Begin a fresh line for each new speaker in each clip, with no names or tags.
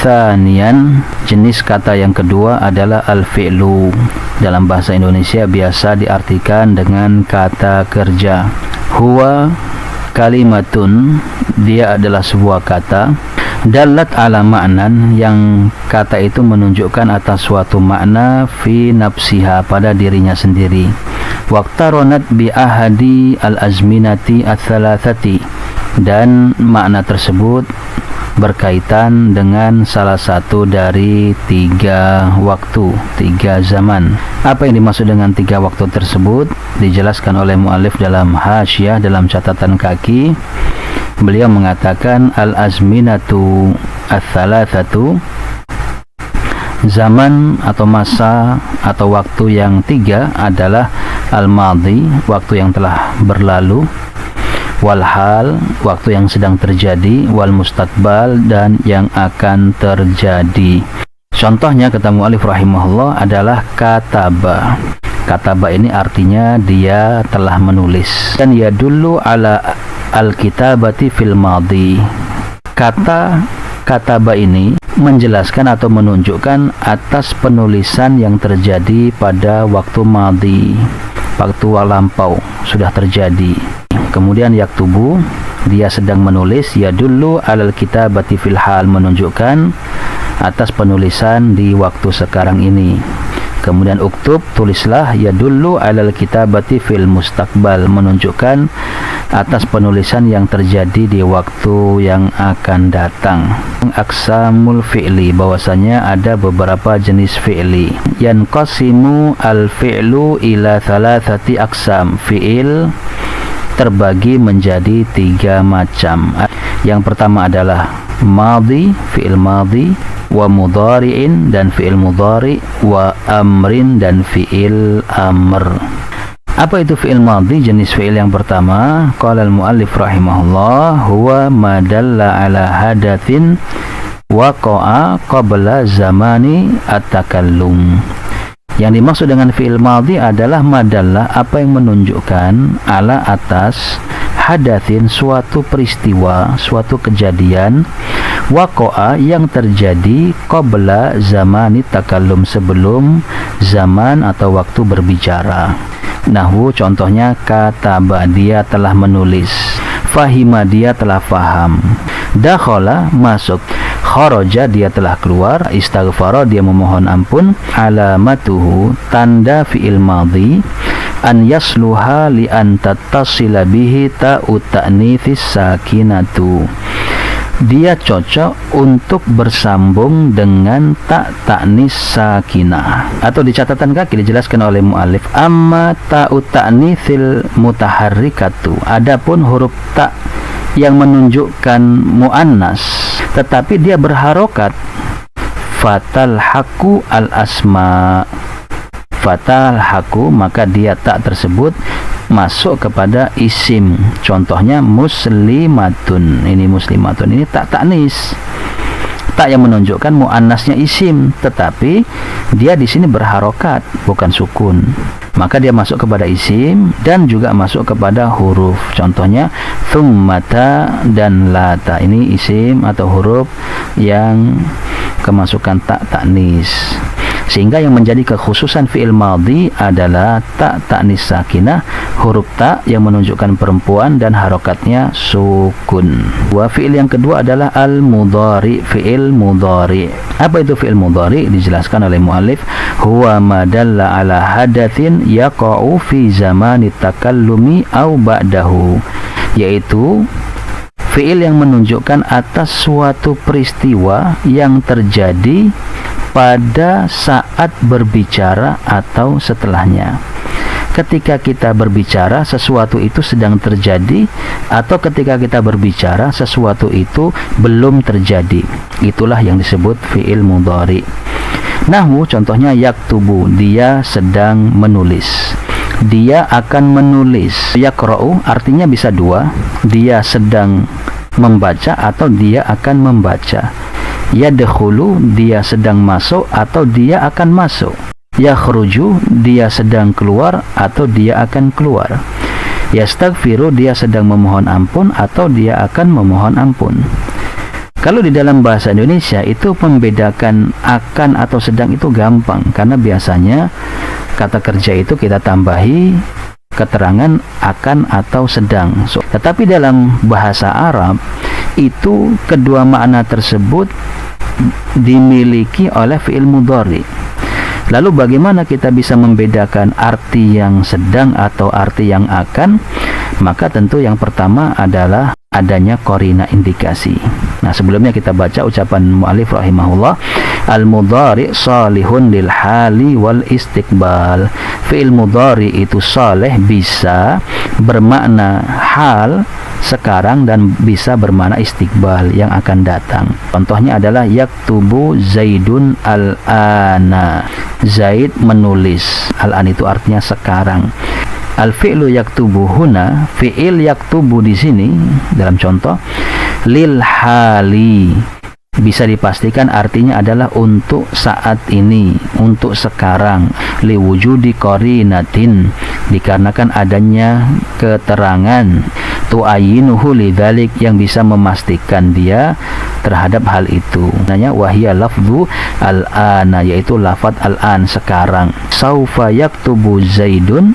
Tsaniyan, jenis kata yang kedua adalah al-fi'lu. Dalam bahasa Indonesia biasa diartikan dengan kata kerja. Huwa kalimatun, dia adalah sebuah kata. Dalat ala ma'nan, yang kata itu menunjukkan atas suatu makna fi nafsiha, pada dirinya sendiri. Waqtaronat bi ahadi al-azminati ats-tsalatsati, dan makna tersebut berkaitan dengan salah satu dari 3 waktu, 3 zaman. Apa yang dimaksud dengan 3 waktu tersebut dijelaskan oleh muallif dalam hasyiah, dalam catatan kaki. Beliau mengatakan al-azminatu ats-tsalatsatu, zaman atau masa atau waktu yang 3 adalah al-madhi, waktu yang telah berlalu, wal hal, waktu yang sedang terjadi, wal mustaqbal, dan yang akan terjadi. Contohnya kata mu'alif rahimahullah adalah kataba. Kataba ini artinya dia telah menulis, dan yadullu ala al-kitabati fil madhi. Kata kataba ini menjelaskan atau menunjukkan atas penulisan yang terjadi pada waktu madhi, waktu lampau sudah terjadi. Kemudian yaktubu, dia sedang menulis. Yadullu alal kitabati fil hal, menunjukkan atas penulisan di waktu sekarang ini. Kemudian uktub, tulislah. Yadullu alal kitabati fil mustaqbal, menunjukkan atas penulisan yang terjadi di waktu yang akan datang. Aqsamul fi'li, bahwasanya ada beberapa jenis fi'li. Yanqasimu al-fi'lu ila thalathati aqsam. Fi'il terbagi menjadi 3 macam. Yang pertama adalah madhi, fi'il madhi, wa mudhari'in, dan fi'il mudhari', wa amrin, dan fi'il amr. Apa itu fi'il madhi? Jenis fi'il yang pertama, qala al-muallif rahimahullah, huwa ma dalla ala hadatsin waqa'a qabla zamani at-takallum. Yang dimaksud dengan fi'il madhi adalah madallah, apa yang menunjukkan, ala atas, hadatsin, suatu peristiwa, suatu kejadian, waqa'a, yang terjadi, qabla zamani takallum, sebelum zaman atau waktu berbicara. Nahwu, contohnya kataba, dia telah menulis. Fahima, dia telah faham. Dakhala, masuk. Kharaja, dia telah keluar. Istaghfara, dia memohon ampun. Alamatuhu, tanda fi'il madhi, an yasluha li an tattasila bihi ta'u ta'nitsis sakinatu, dia cocok untuk bersambung dengan tak ta'nis sakinah. Atau di catatan kaki dijelaskan oleh mu'alif, amma ta'u ta'nitsil mutaharrikatu, adapun huruf ta yang menunjukkan mu'annas tetapi dia berharokat, fatal haku al asma, fatal haku, maka dia tak tersebut masuk kepada isim. Contohnya muslimatun, ini muslimatun, ini tak ta'nis, tak yang menunjukkan muannasnya isim, tetapi dia di sini berharokat, bukan sukun, maka dia masuk kepada isim dan juga masuk kepada huruf. Contohnya thummata dan lata, ini isim atau huruf yang kemasukan tak ta'nis. Sehingga yang menjadi kekhususan fi'il madhi adalah tak ta'nis sakinah, huruf ta yang menunjukkan perempuan dan harokatnya sukun. Fi'il yang kedua adalah al-mudhari, fi'il mudhari. Apa itu fi'il mudhari? Dijelaskan oleh muallif, huwa ma dalla ala hadatsin yaqa'u fi zamani takallumi au ba'dahu, yaitu fi'il yang menunjukkan atas suatu peristiwa yang terjadi pada saat berbicara atau setelahnya. Ketika kita berbicara, sesuatu itu sedang terjadi, atau ketika kita berbicara, sesuatu itu belum terjadi. Itulah yang disebut fi'il mudhari. Nahwu, contohnya yaktubu, dia sedang menulis. Dia akan menulis. Yaqra'u artinya bisa dua, dia sedang membaca atau dia akan membaca. Yadkhulu, dia sedang masuk atau dia akan masuk. Yakhruju, dia sedang keluar atau dia akan keluar. Yastaghfiru, dia sedang memohon ampun atau dia akan memohon ampun. Kalau di dalam bahasa Indonesia itu membedakan akan atau sedang itu gampang, karena biasanya kata kerja itu kita tambahi keterangan akan atau sedang. Tetapi dalam bahasa Arab itu kedua makna tersebut dimiliki oleh fi'il mudhari. Lalu bagaimana kita bisa membedakan arti yang sedang atau arti yang akan? Maka tentu yang pertama adalah adanya qarina indikasi. Nah, sebelumnya kita baca ucapan mu'allif rahimahullah, al-mudhari salihun lil hali wal istiqbal. Fi'il mudhari itu saleh, bisa bermakna hal sekarang dan bisa bermakna istiqbal yang akan datang. Contohnya adalah yaktubu Zaidun al-ana. Zaid menulis. Al-an itu artinya sekarang. Al-fi'lu yaktubu huna, fi'il yaktubu di sini dalam contoh lil hali, bisa dipastikan artinya adalah untuk saat ini, untuk sekarang. Li wujudi qarinatin, dikarenakan adanya keterangan tu'ayinuhu lidzalik, yang bisa memastikan dia terhadap hal itu. Namanya wahya lafzu al-ana, yaitu lafaz al-an, sekarang. Saufa yaktubu Zaidun,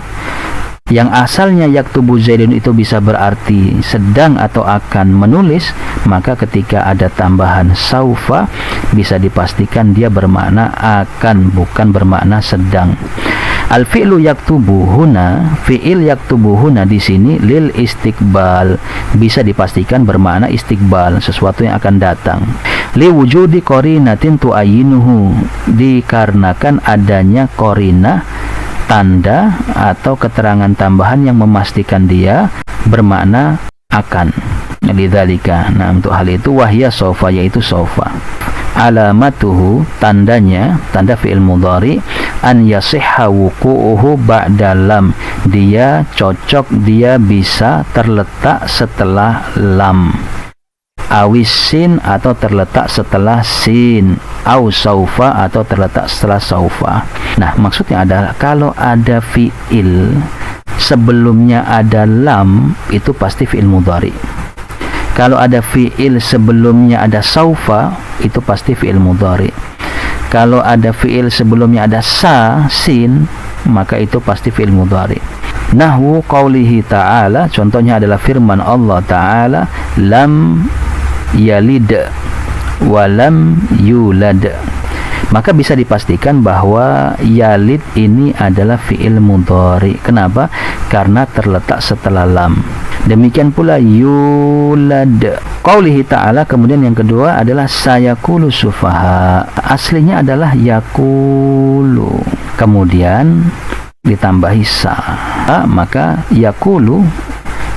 yang asalnya yaktubu Zaidun itu bisa berarti sedang atau akan menulis, maka ketika ada tambahan saufa bisa dipastikan dia bermakna akan, bukan bermakna sedang. Al-fi'lu yaktubu huna, fi'il yaktubu huna di sini lil istiqbal, bisa dipastikan bermakna istiqbal, sesuatu yang akan datang. Li wujudi qarinatin tu'ayinuhu, dikarenakan adanya qarinah, tanda atau keterangan tambahan yang memastikan dia bermakna akan. Lidzalika, nah untuk hal itu wahya sofa, yaitu sofa. Alamatuhu, tandanya, tanda fi'il mudhari, an yasihha wuqu'uhu ba'da lam, dia cocok, dia bisa terletak setelah lam. Awisin, atau terletak setelah sin. Au saufa, atau terletak setelah saufa. Nah, maksudnya adalah kalau ada fi'il sebelumnya ada lam, itu pasti fi'il mudhari. Kalau ada fi'il sebelumnya ada saufa, itu pasti fi'il mudhari. Kalau ada fi'il sebelumnya ada sa, sin, maka itu pasti fi'il mudhari. Nahwu qaulihi ta'ala, contohnya adalah firman Allah Ta'ala, lam yalid walam yulad. Maka bisa dipastikan bahwa yalid ini adalah fi'il mudhari. Kenapa? Karena terletak setelah lam. Demikian pula yulad. Qaulihi ta'ala, kemudian yang kedua adalah sayaqulu sufaha. Aslinya adalah yaqulu, kemudian ditambahi sa, maka yaqulu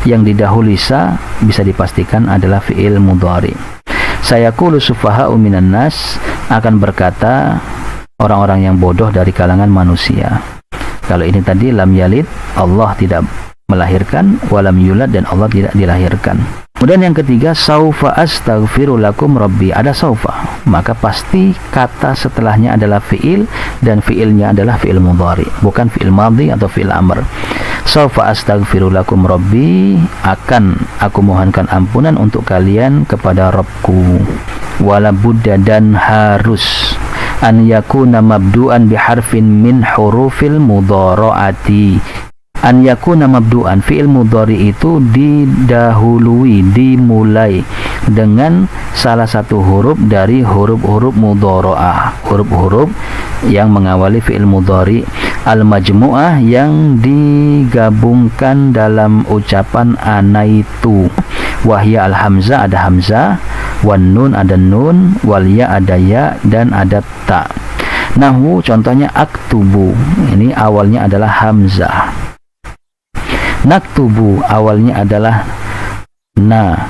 yang didahului sa bisa dipastikan adalah fi'il mudhari. Sayaqulu sufaha'u minan nas, akan berkata orang-orang yang bodoh dari kalangan manusia. Kalau ini tadi lam yalid, Allah tidak melahirkan, walam yulad, dan Allah tidak dilahirkan. Kemudian yang ketiga, saufa astaghfiru lakum rabbi, ada saufa, maka pasti kata setelahnya adalah fi'il, dan fi'ilnya adalah fi'il mudhari, bukan fi'il madhi atau fi'il amr. Saufa astaghfiru lakum rabbi, akan aku mohonkan ampunan untuk kalian kepada Rabbku. Wala budda, dan harus, an yakuna mabdu'an biharfin min hurufil mudhara'ati. An yakuna mabdu'an, fi'il mudhari itu didahului, dimulai dengan salah satu huruf dari huruf-huruf mudhara'ah, huruf-huruf yang mengawali fi'il mudhari, al-majmu'ah, yang digabungkan dalam ucapan anaitu. Wahya al-hamzah, ada hamzah, wan nun, ada nun, wal ya, ada ya, dan ada ta. Nahwu, contohnya aktubu, ini awalnya adalah hamzah. Naktubu, awalnya adalah na.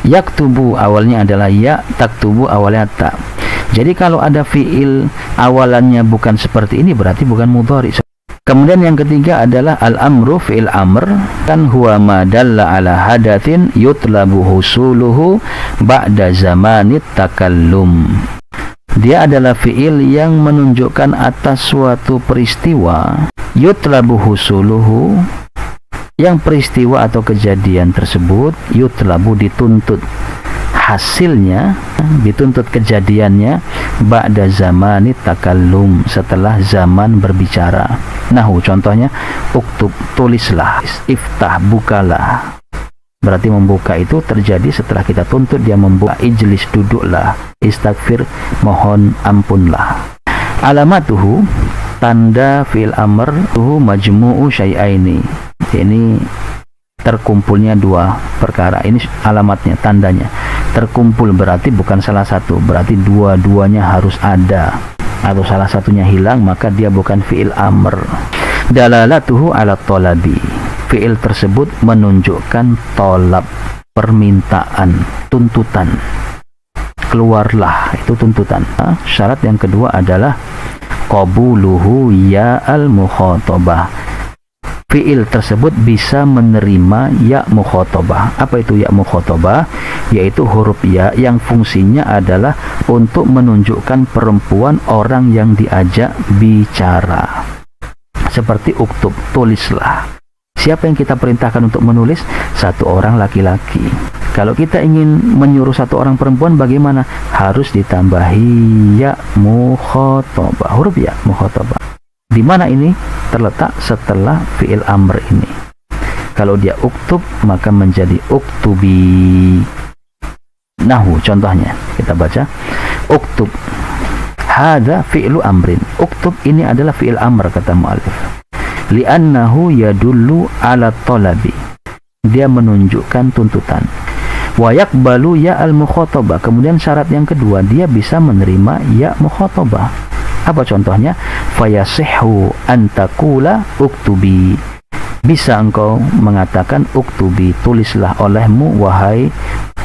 Yaktubu, awalnya adalah ya. Taktubu, awalnya ta. Jadi kalau ada fi'il awalannya bukan seperti ini, berarti bukan mudhari. Kemudian yang ketiga adalah al-amru, fi'il amr, kan huwa ma dalla ala hadatsin yutlabu husuluhu ba'da zamanit takallum. Dia adalah fi'il yang menunjukkan atas suatu peristiwa, yutlabu husuluhu, yang peristiwa atau kejadian tersebut yutlabu, dituntut, hasilnya, dituntut kejadiannya ba'da zamani takallum, setelah zaman berbicara. Nahu, contohnya uktub, tulislah, iftah, bukalah. Berarti membuka itu terjadi setelah kita tuntut dia membuka. Ijlis, duduklah. Istaghfir, mohon ampunlah. Alamatuhu, tanda fi'il amr, tuhu majmu'u syai'aini. Ini terkumpulnya dua perkara. Ini alamatnya, tandanya. Terkumpul berarti bukan salah satu, berarti dua-duanya harus ada. Atau salah satunya hilang, maka dia bukan fi'il amr. Dalalatuhu ala talabi. Fi'il tersebut menunjukkan tolab, permintaan, tuntutan. Keluarlah, itu tuntutan. Syarat yang kedua adalah qabuluhu ya al-mukhatabah. Fi'il tersebut bisa menerima ya mukhatabah. Apa itu ya mukhatabah? Yaitu huruf ya yang fungsinya adalah untuk menunjukkan perempuan, orang yang diajak bicara. Seperti uktub, tulislah. Siapa yang kita perintahkan untuk menulis? Satu orang laki-laki. Kalau kita ingin menyuruh satu orang perempuan, bagaimana? Harus ditambahi ya mukhatabah, huruf ya mukhatabah. Di mana ini terletak? Setelah fi'il amr ini. Kalau dia uktub, maka menjadi uktubi. Nahu, contohnya kita baca. Uktub, hadza fi'lu amrin. Uktub ini adalah fi'il amr, kata mu'allif. Li'annahu yadullu ala talabi. Dia menunjukkan tuntutan. Wa yaqbalu ya al-mukhatabah. Kemudian syarat yang kedua, dia bisa menerima ya mukhatabah. Apa contohnya? Fayasihhu an taqula uktubi. Bisa engkau mengatakan uktubi, tulislah olehmu wahai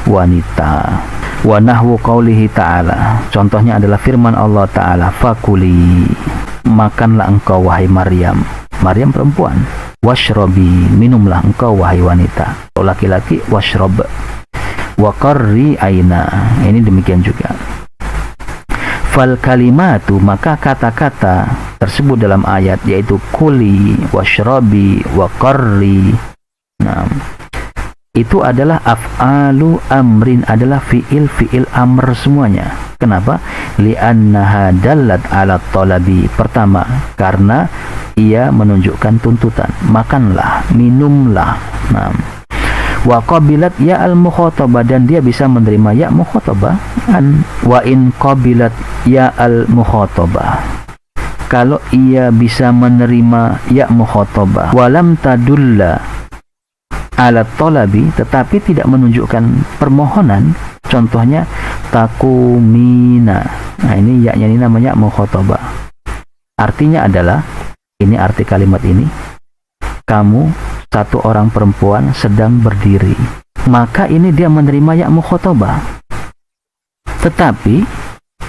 wanita. Wa nahwu qaulihi ta'ala. Contohnya adalah firman Allah Ta'ala, fakuli, makanlah engkau wahai Maryam. Maryam perempuan. Washrobi, minumlah engkau wahai wanita. Kalau laki-laki, washrob. Wa qarri aina. Ini demikian juga. Fal kalimatu, maka kata-kata tersebut dalam ayat, yaitu kuli, washrobi, wa qarri. Nah, itu adalah af'alu amrin, adalah fi'il amr semuanya. Kenapa? Li'annaha dallat ala talabi. Pertama, karena ia menunjukkan tuntutan. Makanlah, minumlah. Nah, wa qabilat ya al-mukhatabah, dan dia bisa menerima ya mukhatabah. Wa in qabilat ya al-mukhatabah, kalau ia bisa menerima ya mukhatabah, walam tadulla ala talabi, tetapi tidak menunjukkan permohonan. Contohnya takumina. Nah, ini ya-nya ini namanya mukhatabah. Artinya adalah, ini arti kalimat ini, kamu satu orang perempuan sedang berdiri. Maka ini dia menerima ya mukhatabah. Tetapi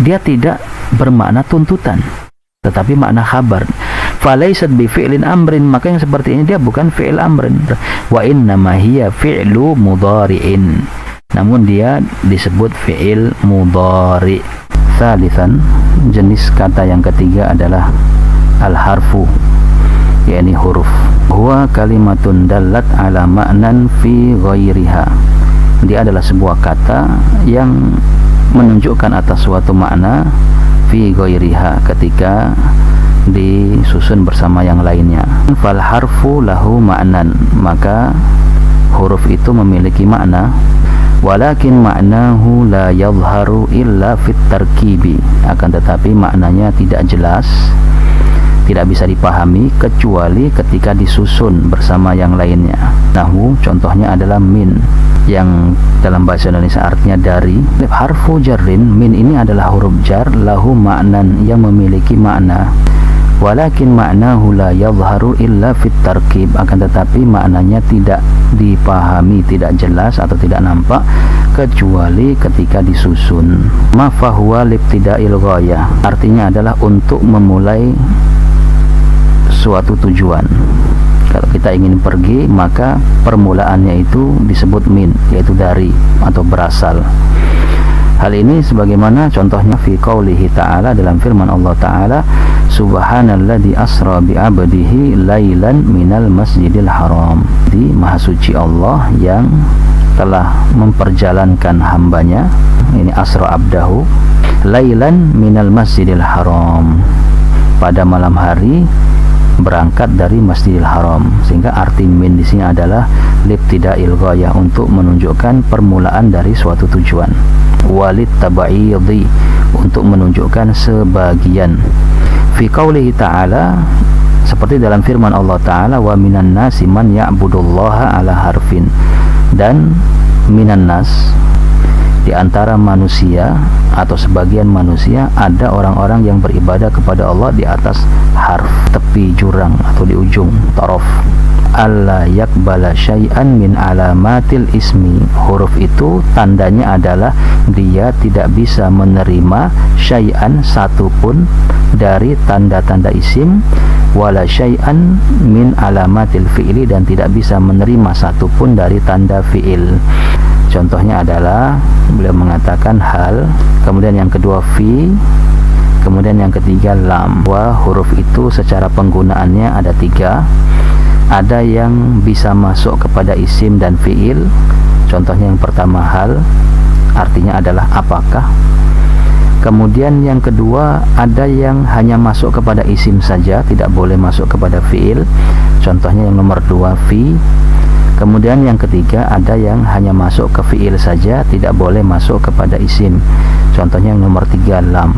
dia tidak bermakna tuntutan, tetapi makna khabar. Falaisat bi fi'lin amrin, maka yang seperti ini dia bukan fi'il amrin. Wa innama hiya fi'lu mudhari'in, namun dia disebut fi'il mudhari'. Salisan, jenis kata yang ketiga adalah al-harfu, yakni huruf. Huwa kalimatun dallat ala ma'nan fi ghairiha. Dia adalah sebuah kata yang menunjukkan atas suatu makna fi ghairiha, ketika disusun bersama yang lainnya. Fal harfu lahu ma'nan, maka huruf itu memiliki makna. Walakin ma'nahu la yadhharu illa fit tarkibi, akan tetapi maknanya tidak jelas, tidak bisa dipahami kecuali ketika disusun bersama yang lainnya. Nahu, contohnya adalah min, yang dalam bahasa Indonesia artinya dari. Harfu jarrin, min ini adalah huruf jar, lahu ma'nan, yang memiliki makna. Walakin ma'nahu la yadhharu illa fit tarkib, akan tetapi maknanya tidak dipahami, tidak jelas atau tidak nampak kecuali ketika disusun. Ma fahuwa libtida'il ghayah, artinya adalah untuk memulai suatu tujuan. Kalau kita ingin pergi, maka permulaannya itu disebut min, yaitu dari atau berasal. Hal ini sebagaimana contohnya fi qaulihi ta'ala, dalam firman Allah Ta'ala, subhanalladzi asra bi 'abdihi lailan minal masjidil haram. Di maha suci Allah yang telah memperjalankan hambanya, ini asra abdahu lailan minal masjidil haram, pada malam hari berangkat dari Masjidil Haram. Sehingga arti min di sini adalah libtida'il ghayah, untuk menunjukkan permulaan dari suatu tujuan. Walid tabaidhi, untuk menunjukkan sebagian. Fi qaulihi ta'ala, seperti dalam firman Allah Ta'ala, wa minan nasi man ya'budullaha ala harfin, dan minan nas, di antara manusia atau sebagian manusia ada orang-orang yang beribadah kepada Allah di atas harf, tepi jurang atau di ujung taraf. Alla yakbala syai'an min alamatil ismi, huruf itu tandanya adalah dia tidak bisa menerima syai'an, satupun dari tanda-tanda isim, wala syai'an min alamatil fi'li, dan tidak bisa menerima satupun dari tanda fi'il. Contohnya adalah beliau mengatakan hal, kemudian yang kedua fi, kemudian yang ketiga lam. Wah, huruf itu secara penggunaannya ada tiga. Ada yang bisa masuk kepada isim dan fiil. Contohnya yang pertama hal, artinya adalah apakah. Kemudian yang kedua ada yang hanya masuk kepada isim saja, tidak boleh masuk kepada fiil. Contohnya yang nomor dua fi. Kemudian yang ketiga ada yang hanya masuk ke fiil saja, tidak boleh masuk kepada isim. Contohnya yang nomor tiga lam.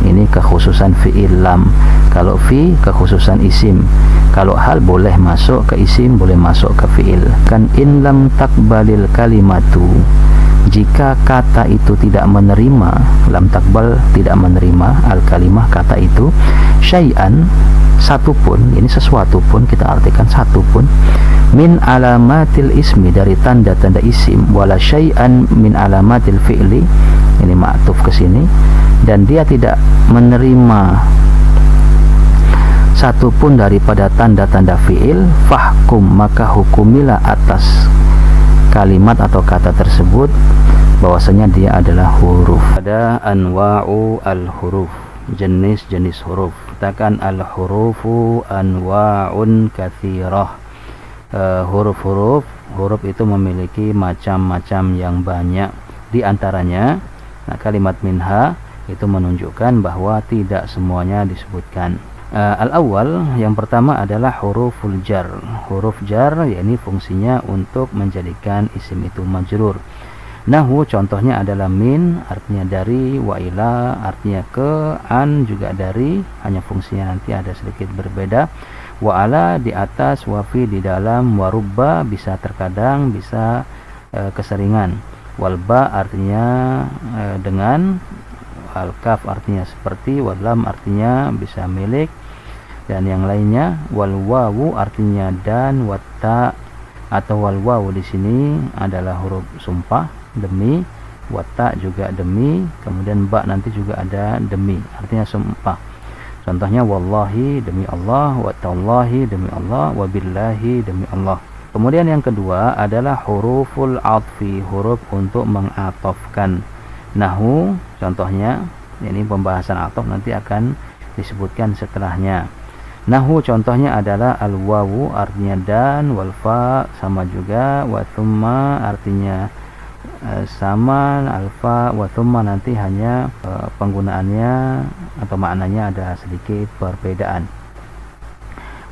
Ini kekhususan fiil lam. Kalau fi kekhususan isim. Kalau hal boleh masuk ke isim, boleh masuk ke fiil. Kan in lam takbalil kalimatu, jika kata itu tidak menerima, lam takbal tidak menerima, al kalimah kata itu, syai'an satupun, ini sesuatu pun, kita artikan satupun, min alamatil ismi, dari tanda-tanda isim, wala syai'an min alamatil fi'li, ini ma'tuf ke sini, dan dia tidak menerima satupun daripada tanda-tanda fi'il, fahkum, maka hukumilah atas kalimat atau kata tersebut bahwasanya dia adalah huruf. Ada anwa'u al-huruf, jenis-jenis huruf. Katakan al-hurufu anwa'un katsirah. Huruf itu memiliki macam-macam yang banyak. Di antaranya, kalimat minha itu menunjukkan bahwa tidak semuanya disebutkan. Al-awwal, yang pertama adalah huruful jar. Huruf jar, yakni fungsinya untuk menjadikan isim itu majrur. Nahu, contohnya adalah min, artinya dari, wa ila, artinya ke, an juga dari, hanya fungsinya nanti ada sedikit berbeda. Wa ala, di atas, wa fi, di dalam, wa rubba, bisa terkadang, bisa keseringan. Wal ba, artinya dengan, al kaf artinya seperti, wal lam artinya bisa milik, dan yang lainnya. Wal wawu artinya dan, wat ta atau wal wawu di sini adalah huruf sumpah, demi, wat ta juga demi, kemudian ba nanti juga ada demi, artinya sumpah. Contohnya wallahi, demi Allah, wa tallahi, demi Allah, wa billahi, demi Allah. Kemudian yang kedua adalah huruful atfi, huruf untuk mengatofkan. Nahu, contohnya, ini pembahasan atof nanti akan disebutkan setelahnya. Nahu, contohnya adalah al-wawu, artinya dan, wal fa sama juga, wa thumma artinya sama, al-fa, wa thumma nanti hanya penggunaannya atau maknanya ada sedikit perbedaan.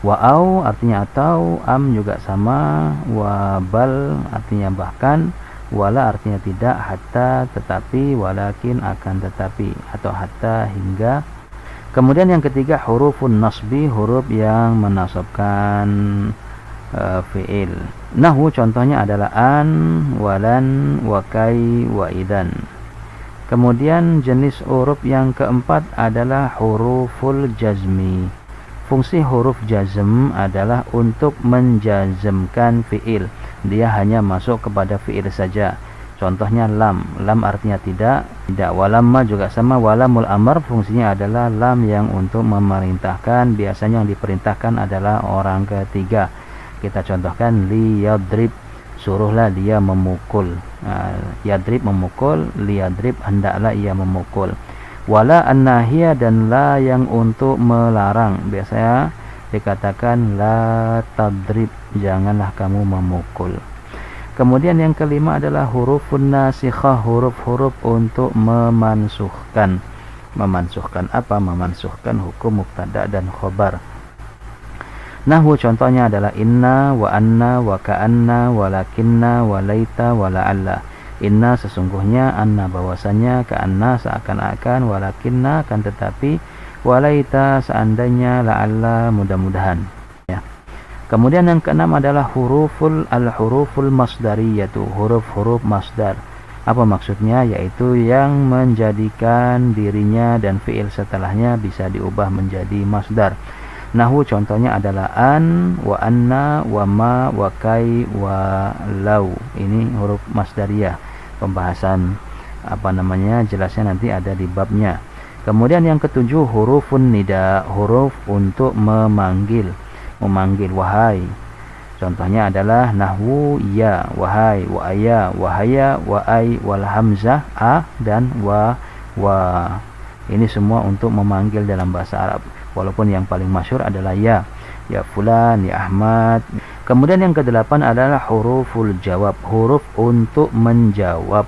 Wa au artinya atau, am juga sama, wa bal artinya bahkan, wala artinya tidak, hatta tetapi, walakin akan tetapi, atau hatta hingga. Kemudian yang ketiga hurufun nasbi, huruf yang menasabkan fi'il. Nahu, contohnya adalah an, walan, wakai, wa idan. Kemudian jenis huruf yang keempat adalah huruful jazmi. Fungsi huruf jazm adalah untuk menjazmkan fi'il. Dia hanya masuk kepada fi'il saja. Contohnya lam. Lam artinya tidak. Walamma juga sama. Walamul amr, fungsinya adalah lam yang untuk memerintahkan. Biasanya yang diperintahkan adalah orang ketiga. Kita contohkan liyadrib, suruhlah dia memukul. Yadrib memukul, liyadrib hendaklah ia memukul. Wala an-nahiyah, dan la yang untuk melarang. Biasanya dikatakan la tadrib, janganlah kamu memukul. Kemudian yang kelima adalah hurufun nasikhah, huruf-huruf untuk memansuhkan. Memansuhkan apa? Memansuhkan hukum mubtada dan khobar. Nahwu contohnya adalah inna, wa anna, wa ka'anna, walakinna, walaita, wala'alla. Inna sesungguhnya, anna bahwasanya, ka'anna seakan-akan, walakinna akan tetapi, walaita seandainya, la'alla mudah-mudahan. Ya. Kemudian yang keenam adalah al-huruful masdariyatu, huruf-huruf masdar. Apa maksudnya? Yaitu yang menjadikan dirinya dan fiil setelahnya bisa diubah menjadi masdar. Nahwu contohnya adalah an, wa anna, wa ma, wa kai, wa lau. Ini huruf masdariyah. Pembahasan jelasnya nanti ada di babnya. Kemudian yang ketujuh hurufun nida, huruf untuk memanggil, wahai. Contohnya adalah nahwu ya, wahai, wa aya, wahaya, wa ai, wal hamzah, a dan wa. Ini semua untuk memanggil dalam bahasa Arab. Walaupun yang paling masyhur adalah ya fulan, ya Ahmad. Kemudian yang kedelapan adalah huruful jawab, huruf untuk menjawab.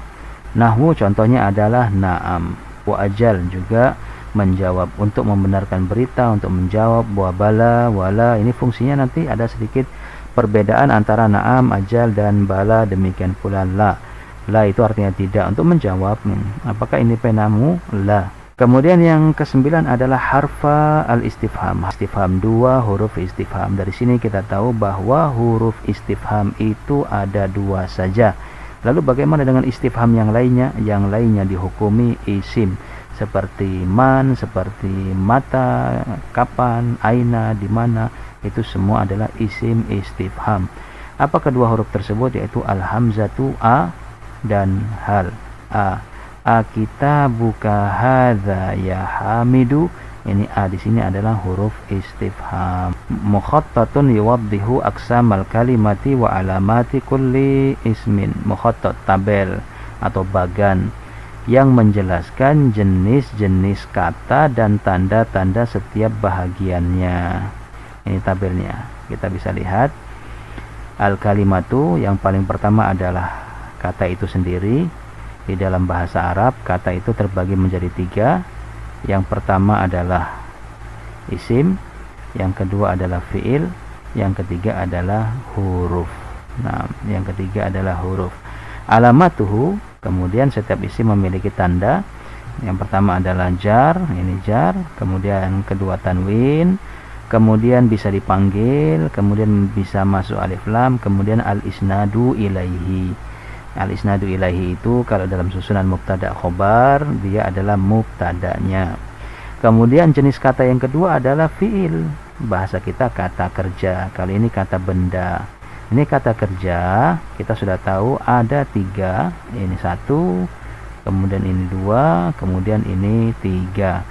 Nahwu contohnya adalah na'am, wa ajal juga menjawab, untuk membenarkan berita, untuk menjawab, wa bala, wala. Ini fungsinya nanti ada sedikit perbedaan antara na'am, ajal dan bala, demikian pula la. La itu artinya tidak, untuk menjawab. Apakah ini penamu? La. Kemudian yang kesembilan adalah harfa al-istifham. Istifham, dua huruf istifham. Dari sini kita tahu bahwa huruf istifham itu ada dua saja. Lalu bagaimana dengan istifham yang lainnya? Yang lainnya dihukumi isim, seperti man, seperti mata, kapan, aina, di mana. Itu semua adalah isim istifham. Apa kedua huruf tersebut? Yaitu al-hamzatu, a dan hal. A kitabuka hadza ya hamidu. Ini a di sini adalah huruf istifham. Mukhattatun yuwaddihu aqsamal kalimati wa alamati kulli ismin. Mukhattat, tabel atau bagan yang menjelaskan jenis-jenis kata dan tanda-tanda setiap bahagiannya. Ini tabelnya. Kita bisa lihat al-kalimatu, yang paling pertama adalah kata itu sendiri. Di dalam bahasa Arab, kata itu terbagi menjadi tiga. Yang pertama adalah isim, yang kedua adalah fiil, yang ketiga adalah huruf. Nah, yang ketiga adalah huruf. Alamatuhu, kemudian setiap isim memiliki tanda. Yang pertama adalah jar, ini jar, kemudian yang kedua tanwin, kemudian bisa dipanggil, kemudian bisa masuk alif lam, kemudian al-isnadu ilaihi. Al-isnadu ilaihi itu kalau dalam susunan mubtada khobar, dia adalah mubtadanya. Kemudian jenis kata yang kedua adalah fiil. Bahasa kita kata kerja, kali ini kata benda. Ini kata kerja, kita sudah tahu ada tiga. Ini satu, kemudian ini dua, kemudian ini tiga.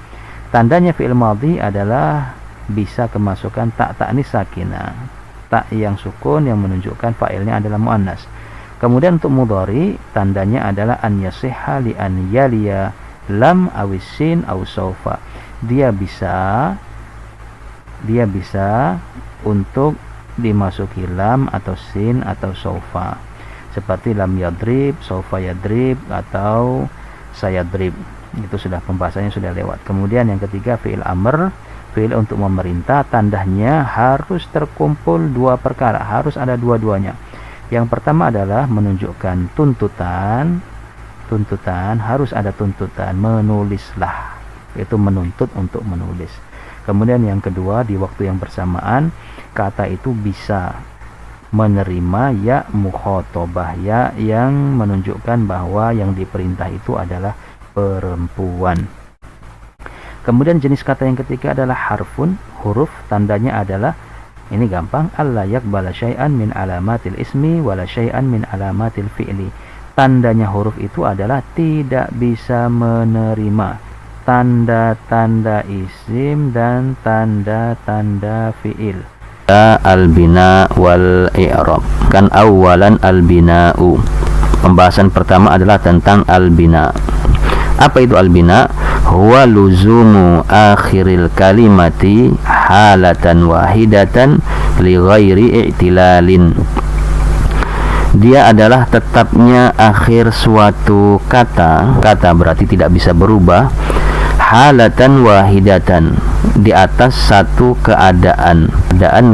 Tandanya fiil madhi adalah bisa kemasukan tak ta'nis sakinah, tak yang sukun yang menunjukkan fa'ilnya adalah muannas. Kemudian untuk mudhari, tandanya adalah an yasihha li an yaliya lam awisin aw saufa. Dia bisa untuk dimasuki lam atau sin atau saufa. Seperti lam yadrib, saufa yadrib, atau sayadrib. Itu sudah pembahasannya sudah lewat. Kemudian yang ketiga fi'il amr, fi'il untuk memerintah, tandanya harus terkumpul dua perkara, harus ada dua-duanya. Yang pertama adalah menunjukkan tuntutan, harus ada tuntutan, menulislah, itu menuntut untuk menulis. Kemudian yang kedua, di waktu yang bersamaan kata itu bisa menerima ya mukhatabah, ya yang menunjukkan bahwa yang diperintah itu adalah perempuan. Kemudian jenis kata yang ketiga adalah harfun, huruf, tandanya adalah, ini gampang, alla yaqbala syai'an min alamatil ismi wala syai'an min alamatil fi'li. Tandanya huruf itu adalah tidak bisa menerima tanda-tanda isim dan tanda-tanda fi'il. Al-bina wal i'rab. Kan awalan al-bina'u. Pembahasan pertama adalah tentang al-bina. Apa itu al-bina? Huwa luzumu akhiril kalimati halatan wahidatan li ghairi i'tilalin. Dia adalah tetapnya akhir suatu kata berarti tidak bisa berubah, halatan wahidatan, di atas satu keadaan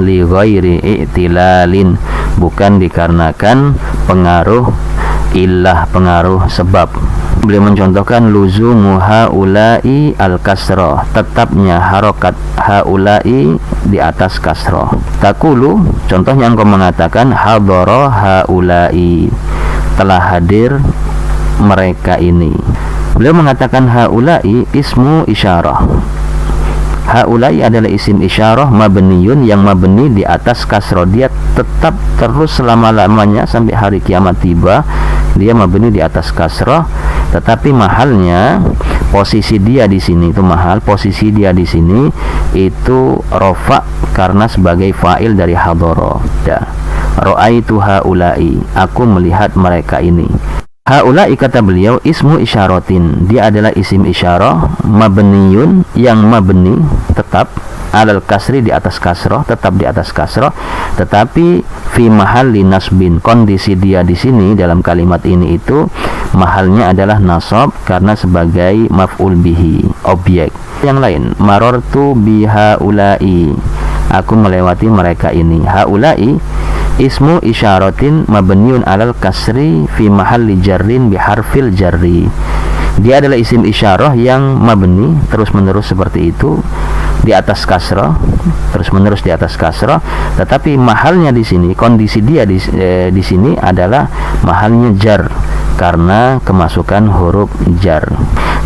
li ghairi i'tilalin, bukan dikarenakan pengaruh illah, pengaruh sebab. Beliau mencontohkan luzumu haula'i al-kasrah, tetapnya harokat haula'i di atas kasrah. Takulu, contohnya engkau mengatakan hadara haula'i, telah hadir mereka ini. Beliau mengatakan haula'i ismu isyarah. Haula'i adalah isim isyarah mabniyun, yang mabni di atas kasrah. Dia tetap terus selama-lamanya sampai hari kiamat tiba, dia mabni di atas kasrah. Tetapi mahalnya, posisi dia di sini itu mahal, posisi dia di sini itu rofa karena sebagai fa'il dari hadara. Ra'aitu haula'i, aku melihat mereka ini. Haula'i, kata beliau, ismu isyaratin, dia adalah isim isyarah mabniyun, yang mabni tetap alal kasri, di atas kasrah, tetap di atas kasrah, tetapi fi mahalli nasbin, kondisi dia di sini dalam kalimat ini itu mahalnya adalah nasab karena sebagai maf'ul bihi, objek. Yang lain, marartu bi haula'i, aku melewati mereka ini. Haula'i ismu isyaratin mabniun alal kasri fi mahalli jarrin bi harfil jarri, dia adalah isim isyarah yang mabni terus menerus seperti itu di atas kasrah, terus menerus di atas kasrah, tetapi mahalnya di sini, kondisi dia di sini adalah mahalnya jar karena kemasukan huruf jar.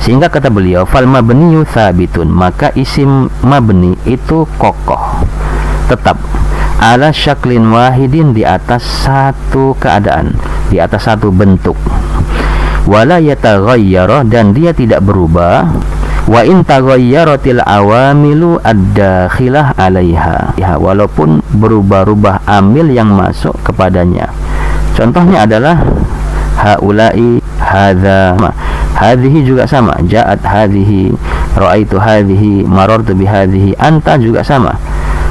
Sehingga kata beliau fal mabniyu tsabitun, maka isim mabni itu kokoh, tetap ala syaklin wahidin, di atas satu keadaan, di atas satu bentuk. Wala yataghayyara, dan dia tidak berubah. Wa in taghayyaratil awamilu ad-dakhilah 'alaiha, ya, walaupun berubah-ubah amil yang masuk kepadanya. Contohnya adalah haula'i, hadza, hadhihi juga sama, ja'at hadhihi, ra'aitu hadhihi, marartu bi hadhihi, anta juga sama.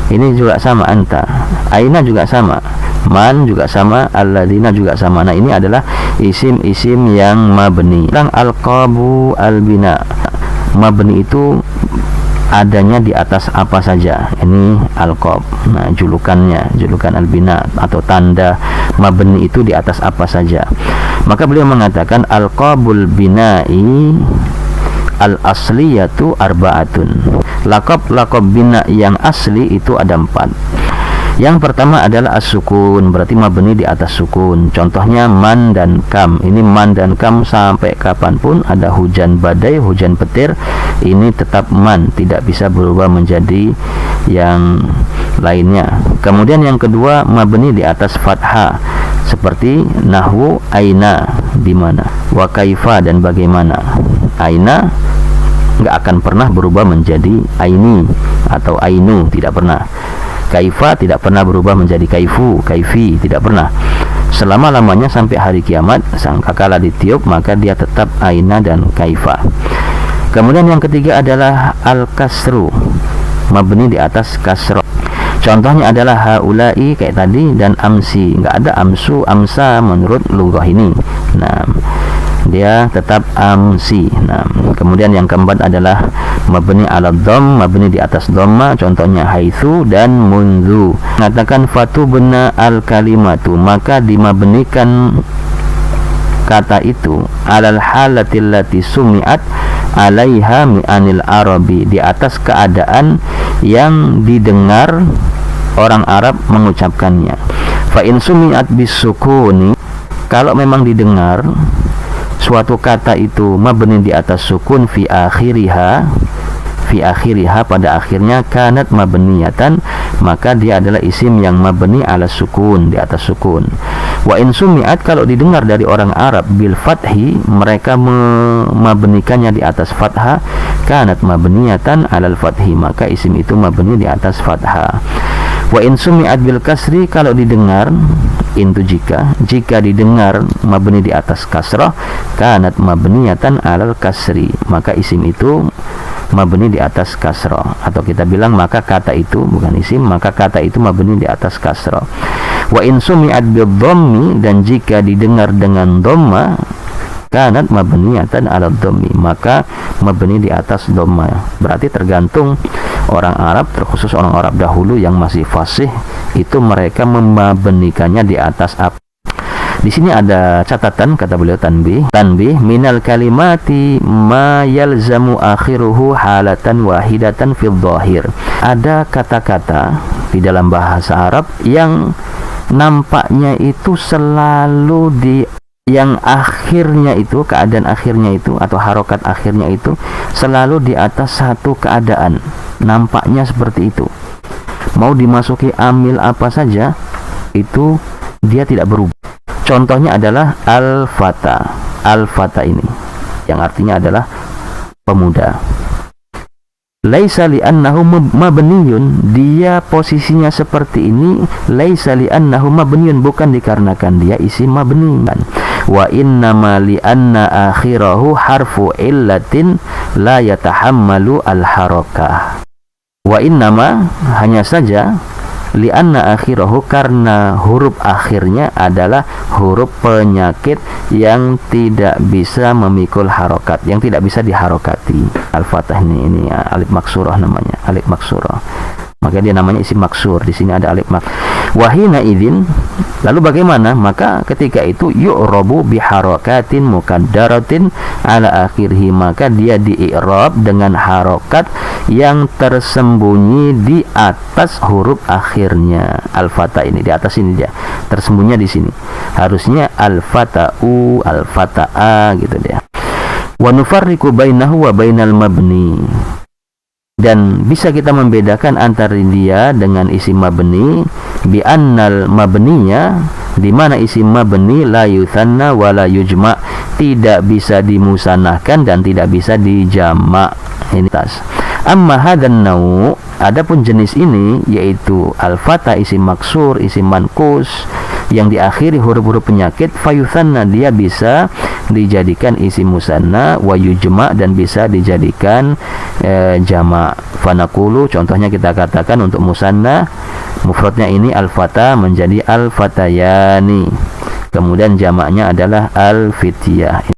Ini juga sama, anta. Aina juga sama, man juga sama, alladzina juga sama. Nah, ini adalah isim-isim yang mabni. Tentang alqabu albina, mabni itu adanya di atas apa saja. Ini alqab, nah, julukannya, julukan albina atau tanda mabni itu di atas apa saja. Maka beliau mengatakan alqabul bina'i al-asliyatu arba'atun, laqab bina yang asli itu ada 4. Yang pertama adalah as-sukun, berarti mabni di atas sukun. Contohnya man dan kam. Ini man dan kam sampai kapanpun ada hujan badai, hujan petir, ini tetap man, tidak bisa berubah menjadi yang lainnya. Kemudian yang kedua mabni di atas fathah, seperti nahwu aina, di mana, wa kaifa, dan bagaimana. Aina nggak akan pernah berubah menjadi aini atau ainu, tidak pernah. Kaifa tidak pernah berubah menjadi kaifu, kaifi, tidak pernah. Selama-lamanya sampai hari kiamat, sangkakala ditiup maka dia tetap aina dan kaifa. Kemudian yang ketiga adalah al-kasru, mabni di atas kasro. Contohnya adalah haula'i kayak tadi, dan amsi, nggak ada amsu, amsa menurut lughah ini. Nah, dia tetap amsi. Nah, kemudian yang keempat adalah mabni ala dhamm, mabni di atas dhamma. Contohnya haitsu dan munzu. Mengatakan fatubna al kalimatu, maka dimabnikan kata itu alal halatil lati sumi'at alaiha mi'anil arabi, di atas keadaan yang didengar orang Arab mengucapkannya. Fa in sumi'at bisukuni, kalau memang didengar suatu kata itu mabni di atas sukun fi akhiriha, pada akhirnya, kanat mabniyatan, maka dia adalah isim yang mabni ala sukun, di atas sukun. Wa in sumi'at, kalau didengar dari orang Arab bil fathi, mereka mabnikannya di atas fathah, kanat mabniyatan alal fathi, maka isim itu mabni di atas fathah. Wa in sumi'at bil kasri, kalau didengar, itu jika didengar mabni di atas kasrah, kanat mabniyatan alal kasri, maka isim itu mabni di atas kasrah, atau kita bilang maka kata itu, bukan isim, maka kata itu mabni di atas kasrah. Wa in sumi'at bidhammi, dan jika didengar dengan dhamma, kanat mabniyatan 'ala dhammi, maka mabni di atas dhamma. Berarti tergantung orang Arab, terkhusus orang Arab dahulu yang masih fasih, itu mereka memabnikannya di atas apa. Di sini ada catatan, kata beliau, tanbih minal kalimati ma yalzamu akhiruhu halatan wahidatan fil dhahir. Ada kata-kata di dalam bahasa Arab yang nampaknya itu selalu yang akhirnya itu, keadaan akhirnya itu atau harokat akhirnya itu selalu di atas satu keadaan, nampaknya seperti itu. Mau dimasuki amil apa saja itu dia tidak berubah. Contohnya adalah al-fata. Al-fata ini yang artinya adalah pemuda. Laisa li'annahu mabniyun, dia posisinya seperti ini. Laisa li'annahu mabniyun, bukan dikarenakan dia isim mabni. Wa innama li'anna akhirahu harfu illatin la yatahammalu al-harakah. Wa innama, hanya saja, li'anna akhirahu, karena huruf akhirnya adalah huruf penyakit yang tidak bisa memikul harokat, yang tidak bisa diharokati. Al-Fatah ini alif maksurah namanya, alif maksurah. Maka dia namanya isim maksur. Di sini ada alif mak. Wahina idzin, lalu bagaimana? Maka ketika itu yu'rabu biharakatin mukaddaratin ala akhirih, maka dia di-i'rab dengan harokat yang tersembunyi di atas huruf akhirnya. Al-Fatah ini di atas ini dia tersembunyi di sini. Harusnya al-fata'u, al-fata'a gitu dia. Wa nufarriqu bainahu wa bainal mabni, dan bisa kita membedakan antara dia dengan isim mabni bi annal mabniya, di mana isim mabni la yuthanna wa la yujma, tidak bisa dimusanahkan dan tidak bisa dijamak. Ini tas. Amma hadan nau, adapun jenis ini yaitu al-fata, isim maksur, isim mankus yang diakhiri huruf-huruf penyakit, fayuthanna, dia bisa dijadikan isim musanna, wa yujma, dan bisa dijadikan jamak. Fanaqulu, contohnya kita katakan untuk musanna, mufradnya ini al-fata menjadi al-fatayani, kemudian jamaknya adalah al-fityah.